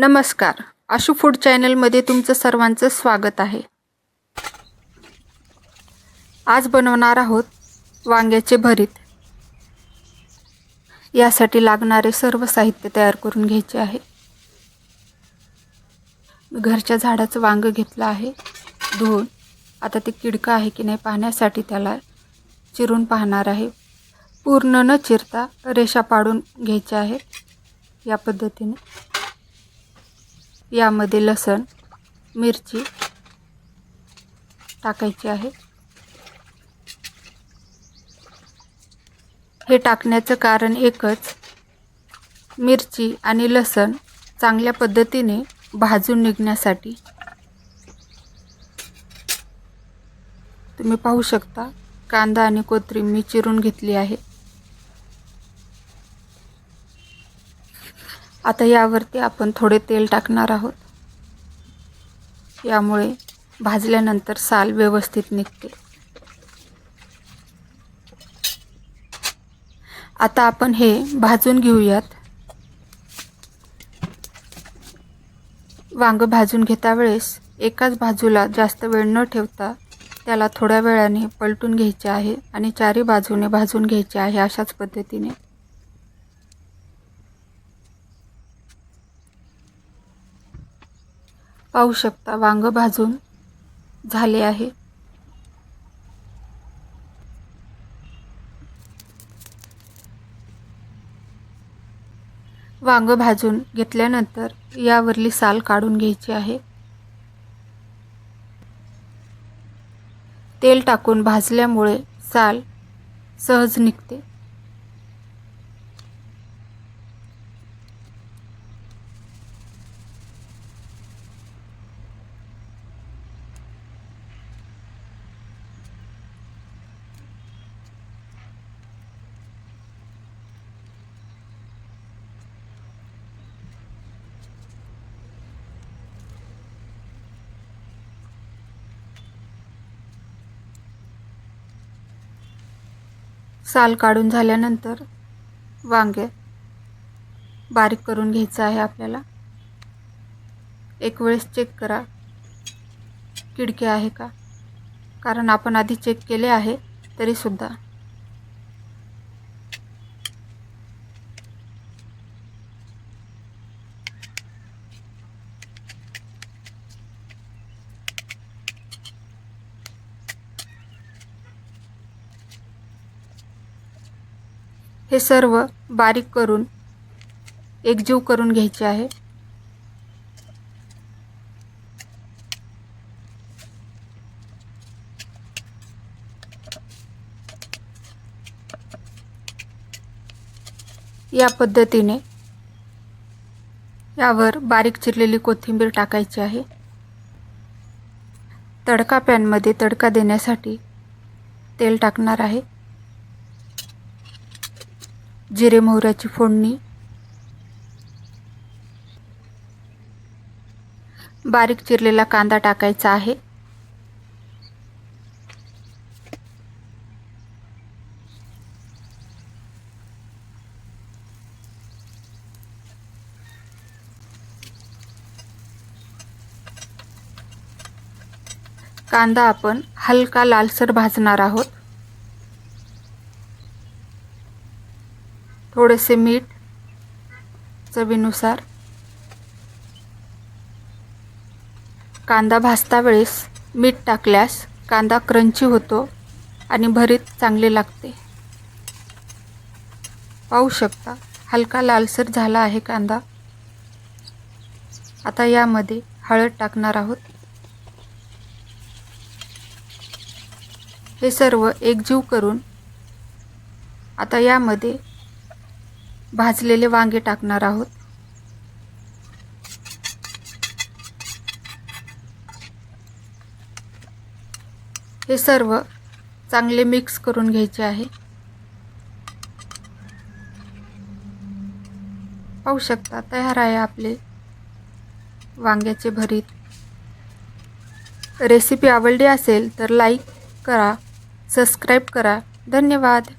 नमस्कार. आशू फूड चॅनलमध्ये तुमचं सर्वांचं स्वागत आहे. आज बनवणार आहोत वांग्याचे भरीत. यासाठी लागणारे सर्व साहित्य तयार करून घ्यायचे आहे. मी घरच्या झाडाचं वांग घेतलं आहे धुवून. आता ते किडका आहे की नाही पाहण्यासाठी त्याला चिरून पाहणार आहे. पूर्ण न चिरता रेषा पाडून घ्यायच्या आहे या पद्धतीने. यामध्ये लसण, मिरची टाकायची आहे. हे टाकण्याचं कारण एकच, मिरची आणि लसण चांगल्या पद्धतीने भाजून निघण्यासाठी. तुम्ही पाहू शकता कांदा आणि कोथिंबीर मी चिरून घेतली आहे. आता यावरती आपण थोडे तेल टाकणार आहोत. यामुळे भाजल्यानंतर साल व्यवस्थित निघते. आता आपण हे भाजून घेऊयात. वांग भाजून घेता वेळेस एकाच बाजूला जास्त वेळ न ठेवता त्याला थोड्या वेळाने पलटून घ्यायचे आहे आणि चारी बाजूने भाजून घ्यायचे आहे अशाच पद्धतीने. पाहू शकता वांग भाजून झाले आहे. वांग भाजून घेतल्यानंतर यावरली साल काढून घ्यायची आहे. तेल टाकून भाजल्यामुळे साल सहज निघते. साल काढून झाल्यानंतर वांगे बारीक करून घ्यायचं आहे आपल्याला. एक वेळेस चेक करा किडके आहे का, कारण आपण आधी चेक केले आहे तरी सुद्धा. हे सर्व बारीक करून एकजीव करून घ्यायचे आहे. या पद्धतीने यावर बारीक चिरलेली कोथिंबीर टाकायची आहे. तडका पॅनमध्ये तडका देण्यासाठी तेल टाकणार आहे. जिरे मोहऱ्याची फोडणी, बारीक चिरलेला कांदा टाकायचा आहे. कांदा आपण हलका लालसर भाजणार आहोत. थोडेसे मीठ चवीनुसार. कांदा भाजता वेळेस मीठ टाकल्यास कांदा क्रंची होतो आणि भरीत चांगले लागते. पाहू शकता हलका लालसर झाला आहे कांदा. आता यामध्ये हळद टाकणार आहोत. हे सर्व एकजीव करून आता यामध्ये भाजलेले वांगे टाकणार आहोत. हे सर्व चांगले मिक्स करून घ्यायचे आहे. पाहू शकता तयार आहे आपले वांग्याचे भरीत. रेसिपी आवडली असेल तर लाईक करा, सबस्क्राईब करा. धन्यवाद.